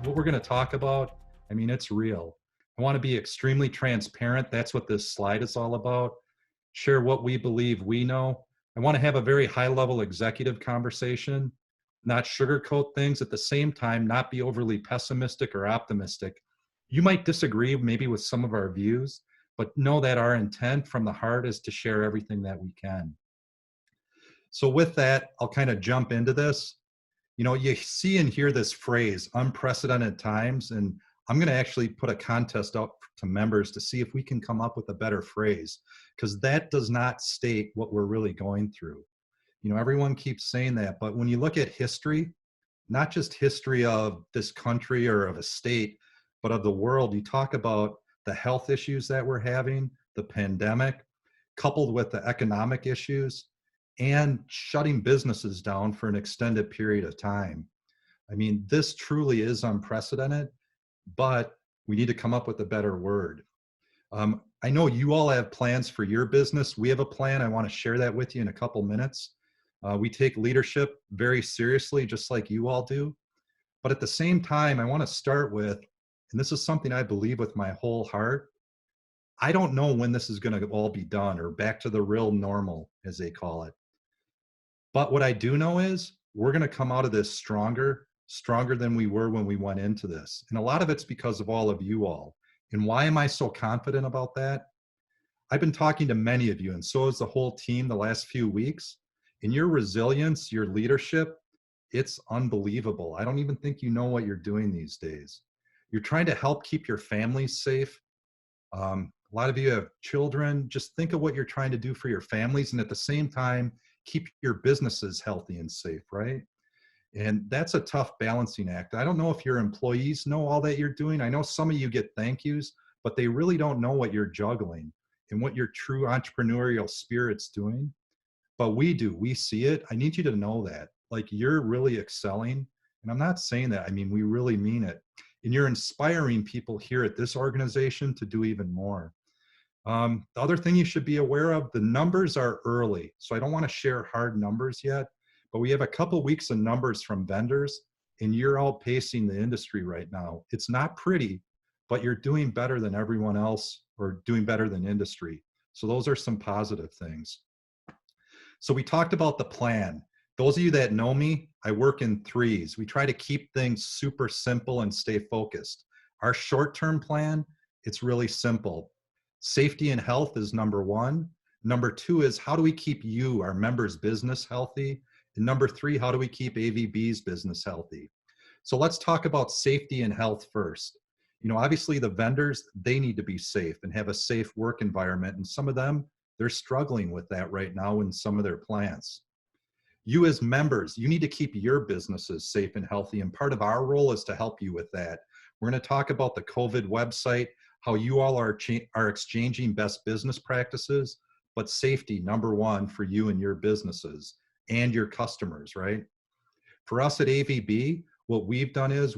what we're going to talk about, I mean, it's real. I want to be extremely transparent. That's what this slide is all about. Share what we believe we know. I want to have a very high level executive conversation, not sugarcoat things, at the same time, not be overly pessimistic or optimistic. You might disagree maybe with some of our views, but know that our intent from the heart is to share everything that we can. So with that, I'll kind of jump into this. You know, you see and hear this phrase, unprecedented times, and I'm going to actually put a contest out to members to see if we can come up with a better phrase, because that does not state what we're really going through. You know, everyone keeps saying that, but when you look at history, not just history of this country or of a state, but of the world, you talk about the health issues that we're having, the pandemic, coupled with the economic issues, and shutting businesses down for an extended period of time. I mean, this truly is unprecedented, but we need to come up with a better word. I know you all have plans for your business. We have a plan. I want to share that with you in a couple minutes. We take leadership very seriously, just like you all do. But at the same time, I want to start with, and this is something I believe with my whole heart, I don't know when this is going to all be done or back to the real normal, as they call it. But what I do know is we're going to come out of this stronger than we were when we went into this. And a lot of it's because of all of you all. And why am I so confident about that? I've been talking to many of you, and so has the whole team the last few weeks. And your resilience, your leadership, it's unbelievable. I don't even think you know what you're doing these days. You're trying to help keep your families safe. A lot of you have children. Just think of what you're trying to do for your families, and at the same time, keep your businesses healthy and safe, right? And that's a tough balancing act. I don't know if your employees know all that you're doing. I know some of you get thank yous, but they really don't know what you're juggling and what your true entrepreneurial spirit's doing. But we do, we see it. I need you to know that. Like, you're really excelling. And I'm not saying that, I mean, we really mean it. And you're inspiring people here at this organization to do even more. The other thing you should be aware of, the numbers are early. So I don't want to share hard numbers yet, but we have a couple weeks of numbers from vendors, and you're outpacing the industry right now. It's not pretty, but you're doing better than everyone else, or doing better than industry. So those are some positive things. So we talked about the plan. Those of you that know me, I work in threes. We try to keep things super simple and stay focused. Our short-term plan, it's really simple. Safety and health is number one. Number two is, how do we keep you, our members' business, healthy? And number three, how do we keep AVB's business healthy? So let's talk about safety and health first. You know, obviously the vendors, they need to be safe and have a safe work environment. And some of them, they're struggling with that right now in some of their plants. You as members, you need to keep your businesses safe and healthy. And part of our role is to help you with that. We're going to talk about the COVID website, how you all are exchanging best business practices, but safety, number one, for you and your businesses and your customers, right? For us at AVB, what we've done is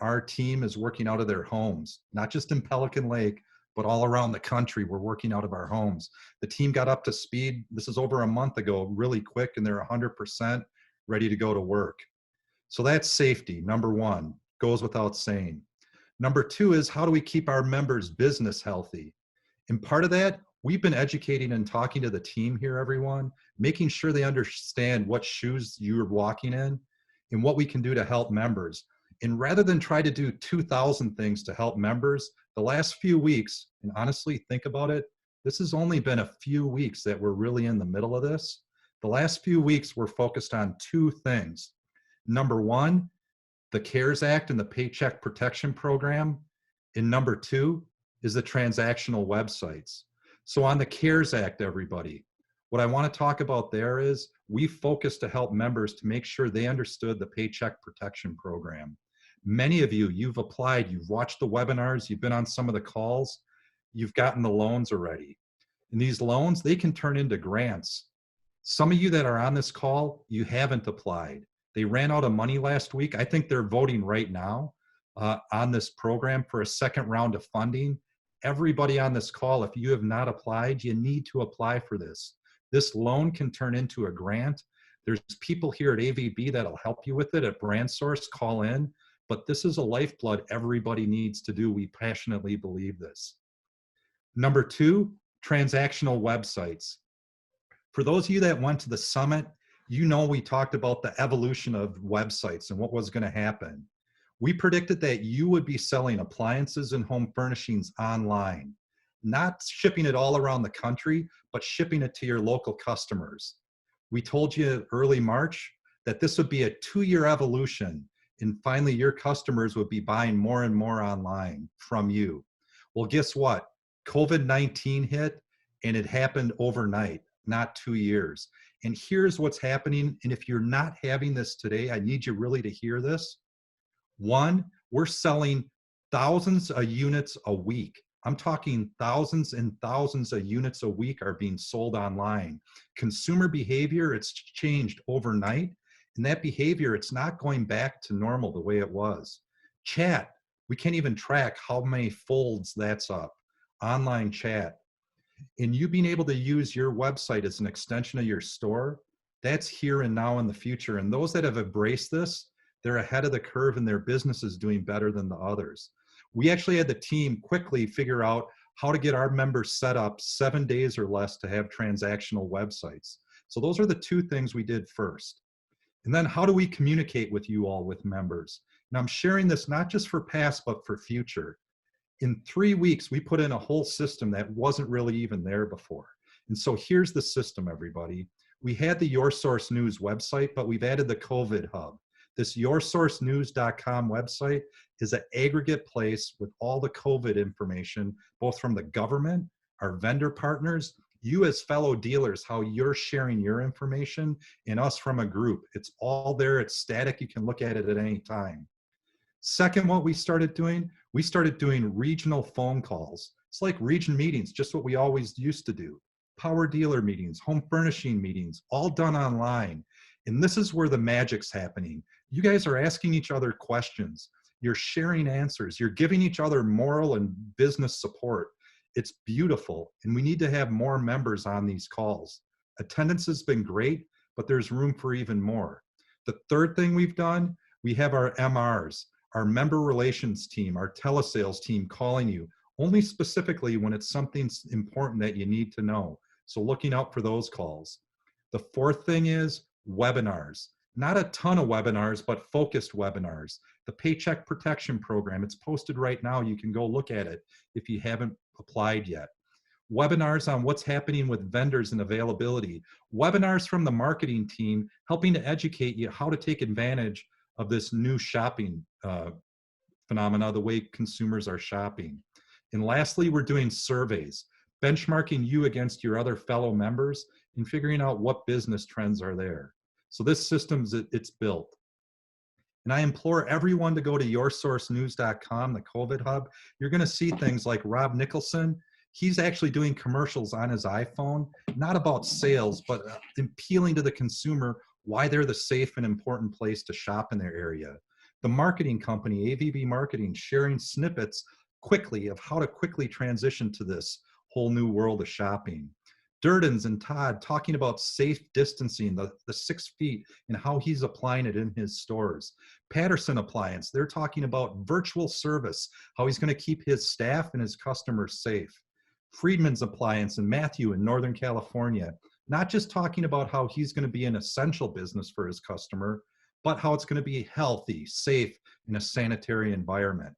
our team is working out of their homes, not just in Pelican Lake, but all around the country. We're working out of our homes. The team got up to speed, this is over a month ago, really quick, and they're 100% ready to go to work. So that's safety, number one, goes without saying. Number two is, how do we keep our members' business healthy? And part of that, we've been educating and talking to the team here, everyone, making sure they understand what shoes you're walking in and what we can do to help members. And rather than try to do 2,000 things to help members, the last few weeks, and honestly, think about it, this has only been a few weeks that we're really in the middle of this. The last few weeks, we're focused on two things. Number one, the CARES Act and the Paycheck Protection Program. And number two is the transactional websites. So on the CARES Act, everybody, what I want to talk about there is we focused to help members to make sure they understood the Paycheck Protection Program. Many of you, you've applied, you've watched the webinars, you've been on some of the calls, you've gotten the loans already. And these loans, they can turn into grants. Some of you that are on this call, you haven't applied. They ran out of money last week. I think they're voting right now on this program for a second round of funding. Everybody on this call, if you have not applied, you need to apply for this. This loan can turn into a grant. There's people here at AVB that'll help you with it at Brand Source. Call in. but this is a lifeblood everybody needs to do. We passionately believe this. Number two, transactional websites. For those of you that went to the summit, you know we talked about the evolution of websites and what was going to happen. We predicted that you would be selling appliances and home furnishings online, not shipping it all around the country, but shipping it to your local customers. We told you early March that this would be a 2-year evolution, and finally your customers would be buying more and more online from you. Well, guess what? COVID-19 hit, and it happened overnight, not 2 years. And here's what's happening. And if you're not having this today, I need you really to hear this. One, we're selling thousands of units a week. I'm talking thousands and thousands of units a week are being sold online. Consumer behavior, it's changed overnight. And that behavior, it's not going back to normal the way it was. Chat, we can't even track how many folds that's up. Online chat. And you being able to use your website as an extension of your store, that's here and now in the future. And those that have embraced this, they're ahead of the curve and their business is doing better than the others. We actually had the team quickly figure out how to get our members set up 7 days or less to have transactional websites. So those are the two things we did first. And then how do we communicate with you all with members? And I'm sharing this not just for past, but for future. In 3 weeks, we put in a whole system that wasn't really even there before. And so here's the system, everybody. We had the Your Source News website, but we've added the COVID hub. This yoursourcenews.com website is an aggregate place with all the COVID information, both from the government, our vendor partners, you as fellow dealers, how you're sharing your information, and us from a group. It's all there, it's static, you can look at it at any time. Second, what we started doing regional phone calls. It's like region meetings, just what we always used to do. Power dealer meetings, home furnishing meetings, all done online. And this is where the magic's happening. You guys are asking each other questions. You're sharing answers. You're giving each other moral and business support. It's beautiful. And we need to have more members on these calls. Attendance has been great, but there's room for even more. The third thing we've done, we have our MRs, our member relations team, our telesales team calling you, only specifically when it's something important that you need to know. So looking out for those calls. The fourth thing is webinars. Not a ton of webinars, but focused webinars. The Paycheck Protection Program, it's posted right now. You can go look at it if you haven't applied yet. Webinars on what's happening with vendors and availability. Webinars from the marketing team helping to educate you how to take advantage of this new shopping phenomena, the way consumers are shopping. And lastly, we're doing surveys, benchmarking you against your other fellow members and figuring out what business trends are there. So this system's, it's built. And I implore everyone to go to yoursourcenews.com, the COVID hub. You're gonna see things like Rob Nicholson. He's actually doing commercials on his iPhone, not about sales, but appealing to the consumer why they're the safe and important place to shop in their area. The marketing company, AVB Marketing, sharing snippets quickly of how to quickly transition to this whole new world of shopping. Durden's and Todd talking about safe distancing, the 6 feet, and how he's applying it in his stores. Patterson Appliance, they're talking about virtual service, how he's going to keep his staff and his customers safe. Friedman's Appliance and Matthew in Northern California, not just talking about how he's going to be an essential business for his customer, but how it's going to be healthy, safe, in a sanitary environment.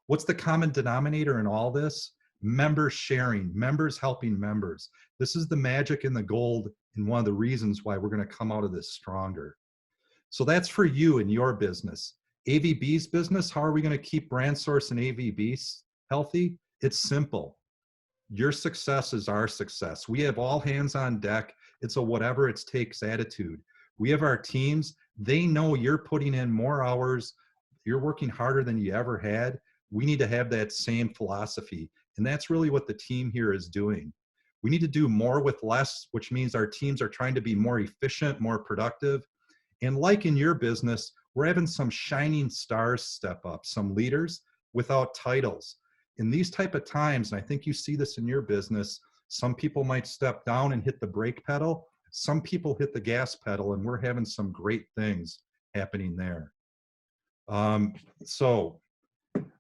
What's the common denominator in all this? Members sharing, members helping members. This is the magic and the gold, and one of the reasons why we're going to come out of this stronger. So that's for you and your business. AVB's business, how are we going to keep BrandSource and AVB healthy? It's simple. Your success is our success. We have all hands on deck. It's a whatever it takes attitude. We have our teams. They know you're putting in more hours. You're working harder than you ever had. We need to have that same philosophy. And that's really what the team here is doing. We need to do more with less, which means our teams are trying to be more efficient, more productive. And like in your business, we're having some shining stars step up, some leaders without titles. In these type of times, and I think you see this in your business, some people might step down and hit the brake pedal. Some people hit the gas pedal, and we're having some great things happening there. Um, so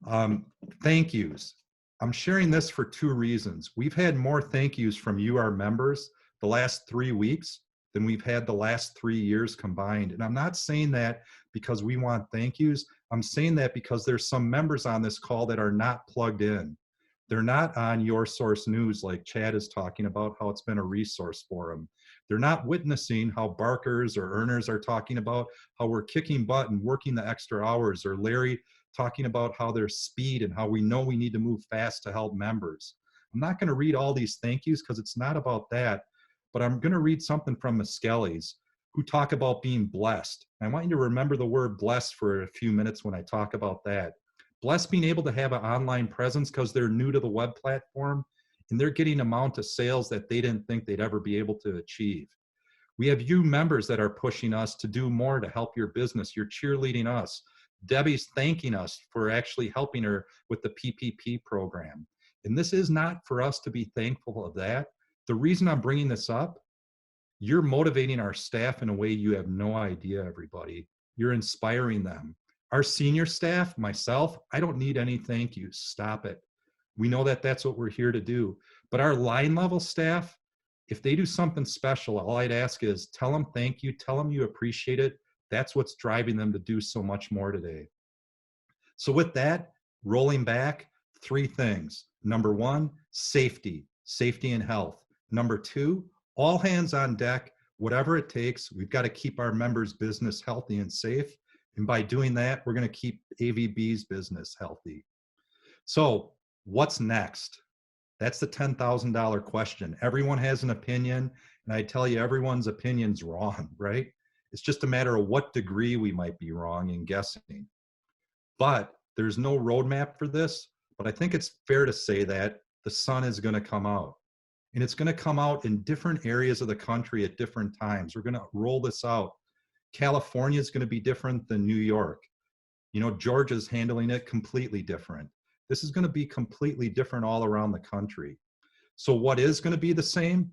um, thank yous. I'm sharing this for two reasons. We've had more thank yous from you, our members, the last 3 weeks than we've had the last 3 years combined. And I'm not saying that because we want thank yous. I'm saying that because there's some members on this call that are not plugged in. They're not on Your Source News like Chad is talking about how it's been a resource for them. They're not witnessing how Barkers or earners are talking about how we're kicking butt and working the extra hours, or Larry talking about how there's speed and how we know we need to move fast to help members. I'm not going to read all these thank yous because it's not about that, but I'm going to read something from Miskelly's who talk about being blessed. I want you to remember the word blessed for a few minutes when I talk about that. Blessed being able to have an online presence because they're new to the web platform and they're getting an amount of sales that they didn't think they'd ever be able to achieve. We have you members that are pushing us to do more to help your business. You're cheerleading us. Debbie's thanking us for actually helping her with the PPP program. And this is not for us to be thankful of that. The reason I'm bringing this up, you're motivating our staff in a way you have no idea, everybody. You're inspiring them. Our senior staff, myself, I don't need any thank yous. Stop it. We know that that's what we're here to do. But our line level staff, if they do something special, all I'd ask is tell them thank you, tell them you appreciate it. That's what's driving them to do so much more today. So with that, rolling back, three things. Number one, safety, safety and health. Number two, all hands on deck, whatever it takes. We've got to keep our members' business healthy and safe. And by doing that, we're going to keep AVB's business healthy. So what's next? That's the $10,000 question. Everyone has an opinion, and I tell you, everyone's opinion's wrong, right? It's just a matter of what degree we might be wrong in guessing. But there's no roadmap for this, but I think it's fair to say that the sun is going to come out. And it's going to come out in different areas of the country at different times. We're going to roll this out. California is going to be different than New York. You know, Georgia's handling it completely different. This is going to be completely different all around the country. So what is going to be the same?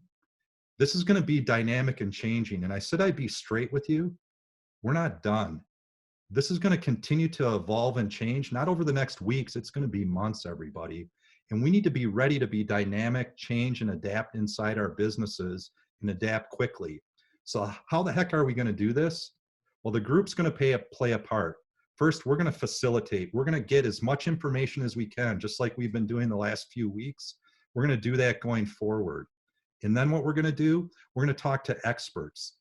This is going to be dynamic and changing. And I said I'd be straight with you. We're not done. This is going to continue to evolve and change, not over the next weeks. It's going to be months, everybody. And we need to be ready to be dynamic, change, and adapt inside our businesses and adapt quickly. So how the heck are we going to do this? Well, the group's going to play a part. First, we're going to facilitate. We're going to get as much information as we can, just like we've been doing the last few weeks. We're going to do that going forward. And then what we're going to do, we're going to talk to experts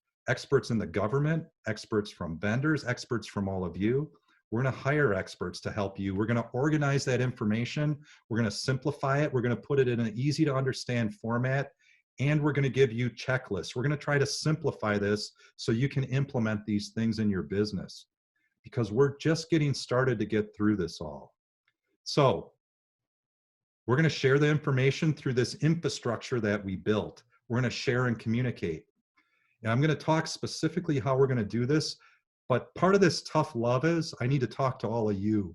in the government, experts from vendors, experts from all of you. We're going to hire experts to help you. We're going to organize that information. We're going to simplify it. We're going to put it in an easy to understand format. And we're going to give you checklists. We're going to try to simplify this so you can implement these things in your business, because we're just getting started to get through this all. So we're going to share the information through this infrastructure that we built. We're going to share and communicate. And I'm going to talk specifically how we're going to do this. But part of this tough love is I need to talk to all of you.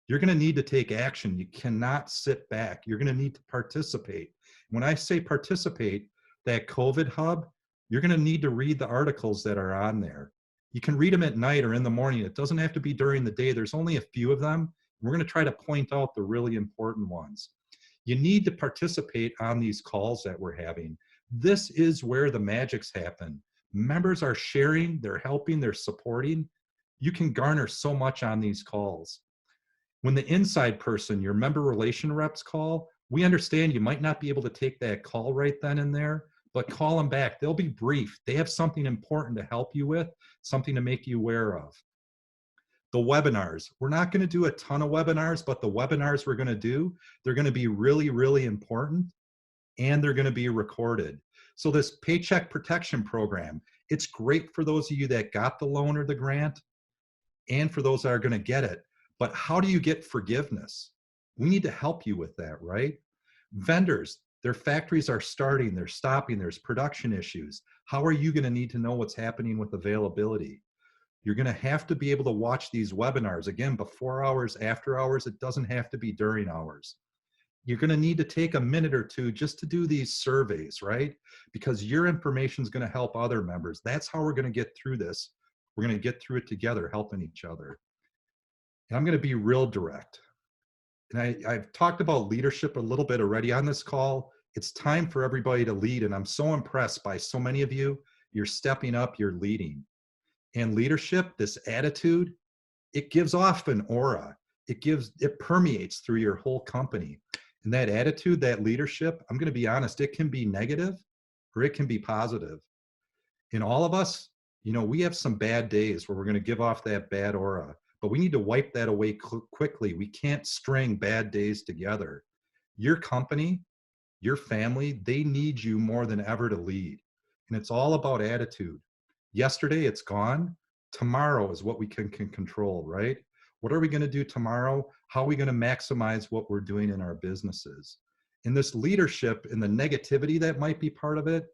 You're going to need to take action. You cannot sit back. You're going to need to participate. When I say participate, that COVID hub, you're going to need to read the articles that are on there. You can read them at night or in the morning. It doesn't have to be during the day. There's only a few of them. We're going to try to point out the really important ones. You need to participate on these calls that we're having. This is where the magics happen. Members are sharing, they're helping, they're supporting. You can garner so much on these calls. When the inside person, your member relation reps call, we understand you might not be able to take that call right then and there, but call them back. They'll be brief. They have something important to help you with, something to make you aware of. The webinars, we're not going to do a ton of webinars, but the webinars we're going to do, they're going to be really, really important, and they're going to be recorded. So this Paycheck Protection Program, it's great for those of you that got the loan or the grant, and for those that are going to get it. But how do you get forgiveness? We need to help you with that, right? Vendors, their factories are starting, they're stopping, there's production issues. How are you going to need to know what's happening with availability? You're going to have to be able to watch these webinars, again, before hours, after hours. It doesn't have to be during hours. You're going to need to take a minute or two just to do these surveys, right? Because your information is going to help other members. That's how we're going to get through this. We're going to get through it together, helping each other. And I'm going to be real direct. And I've talked about leadership a little bit already on this call. It's time for everybody to lead. And I'm so impressed by so many of you. You're stepping up, you're leading. And leadership, this attitude, it gives off an aura. It permeates through your whole company. And that attitude, that leadership, I'm going to be honest, it can be negative or it can be positive. In all of us, we have some bad days where we're going to give off that bad aura, but we need to wipe that away quickly. We can't string bad days together. Your company, your family, they need you more than ever to lead. And it's all about attitude. Yesterday, it's gone. Tomorrow is what we can control, right? What are we going to do tomorrow? How are we going to maximize what we're doing in our businesses? In this leadership and the negativity that might be part of it,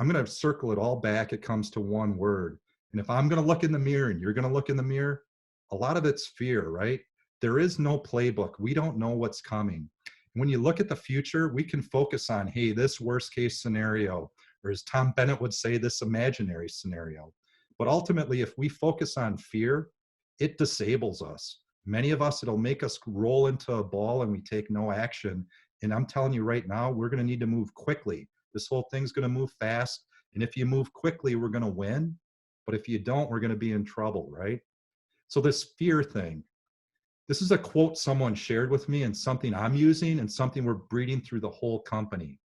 I'm going to circle it all back. It comes to one word. And if I'm going to look in the mirror and you're going to look in the mirror, a lot of it's fear, right? There is no playbook. We don't know what's coming. When you look at the future, we can focus on, hey, this worst case scenario, or as Tom Bennett would say, this imaginary scenario. But ultimately, if we focus on fear, it disables us. Many of us, it'll make us roll into a ball and we take no action. And I'm telling you right now, we're going to need to move quickly. This whole thing's going to move fast. And if you move quickly, we're going to win. But if you don't, we're going to be in trouble, right? So this fear thing, this is a quote someone shared with me and something I'm using and something we're breeding through the whole company.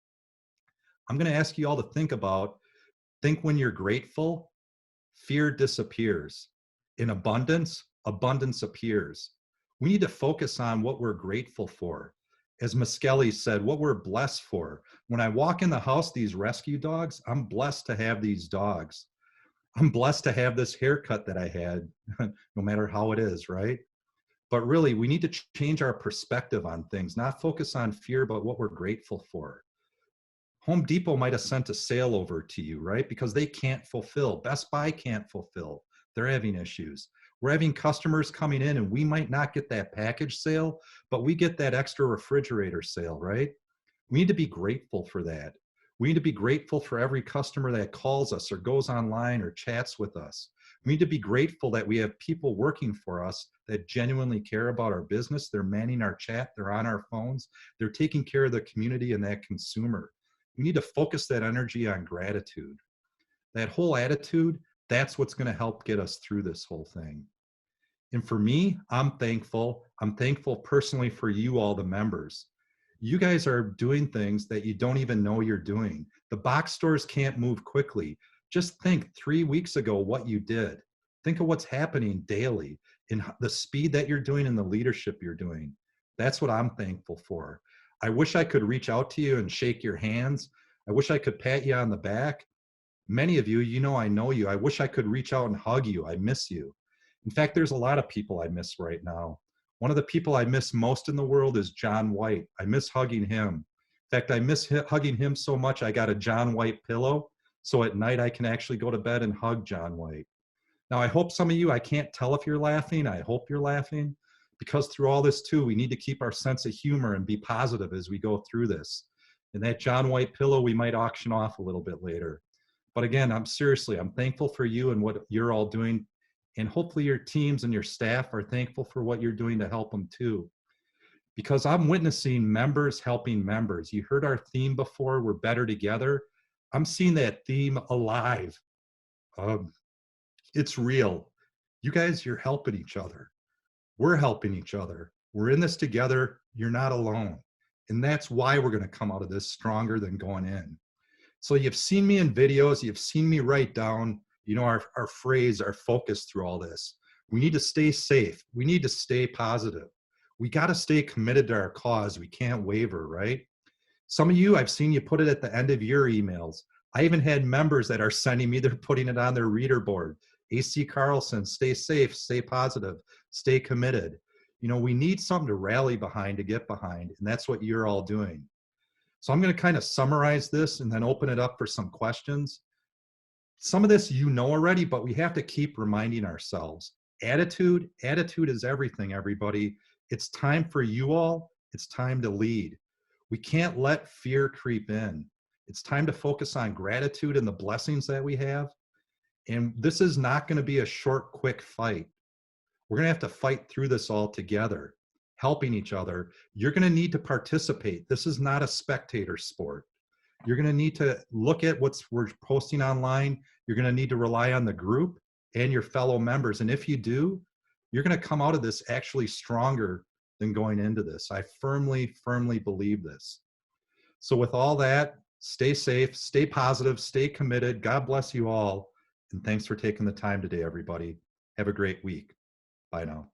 I'm going to ask you all to think when you're grateful, fear disappears. In abundance, abundance appears. We need to focus on what we're grateful for. As Miskelly said, what we're blessed for. When I walk in the house, these rescue dogs, I'm blessed to have these dogs. I'm blessed to have this haircut that I had, no matter how it is, right? But really, we need to change our perspective on things, not focus on fear, but what we're grateful for. Home Depot might have sent a sale over to you, right? Because they can't fulfill. Best Buy can't fulfill. They're having issues. We're having customers coming in and we might not get that package sale, but we get that extra refrigerator sale, right? We need to be grateful for that. We need to be grateful for every customer that calls us or goes online or chats with us. We need to be grateful that we have people working for us that genuinely care about our business. They're manning our chat. They're on our phones. They're taking care of the community and that consumer. We need to focus that energy on gratitude. That whole attitude, that's what's going to help get us through this whole thing. And for me, I'm thankful. I'm thankful personally for you all, the members. You guys are doing things that you don't even know you're doing. The box stores can't move quickly. Just think 3 weeks ago what you did. Think of what's happening daily in the speed that you're doing and the leadership you're doing. That's what I'm thankful for. I wish I could reach out to you and shake your hands. I wish I could pat you on the back. Many of you, I know you. I wish I could reach out and hug you. I miss you. In fact, there's a lot of people I miss right now. One of the people I miss most in the world is John White. I miss hugging him. In fact, I miss hugging him so much, I got a John White pillow. So at night, I can actually go to bed and hug John White. Now, I hope some of you, I can't tell if you're laughing. I hope you're laughing because through all this too, we need to keep our sense of humor and be positive as we go through this. And that John White pillow, we might auction off a little bit later. But again, I'm thankful for you and what you're all doing. And hopefully your teams and your staff are thankful for what you're doing to help them too. Because I'm witnessing members helping members. You heard our theme before, we're better together. I'm seeing that theme alive. It's real. You guys, you're helping each other. We're helping each other. We're in this together. You're not alone. And that's why we're going to come out of this stronger than going in. So you've seen me in videos, you've seen me write down, our phrase, our focus through all this. We need to stay safe. We need to stay positive. We got to stay committed to our cause. We can't waver, right? Some of you, I've seen you put it at the end of your emails. I even had members that are sending me, they're putting it on their reader board. AC Carlson, stay safe, stay positive, stay committed. We need something to rally behind, to get behind, and that's what you're all doing. So I'm going to kind of summarize this and then open it up for some questions. Some of this you know already, but we have to keep reminding ourselves. Attitude is everything, everybody. It's time for you all. It's time to lead. We can't let fear creep in. It's time to focus on gratitude and the blessings that we have. And this is not going to be a short, quick fight. We're going to have to fight through this all together, helping each other. You're going to need to participate. This is not a spectator sport. You're going to need to look at we're posting online. You're going to need to rely on the group and your fellow members. And if you do, you're going to come out of this actually stronger than going into this. I firmly, firmly believe this. So with all that, stay safe, stay positive, stay committed. God bless you all. And thanks for taking the time today, everybody. Have a great week. Bye now.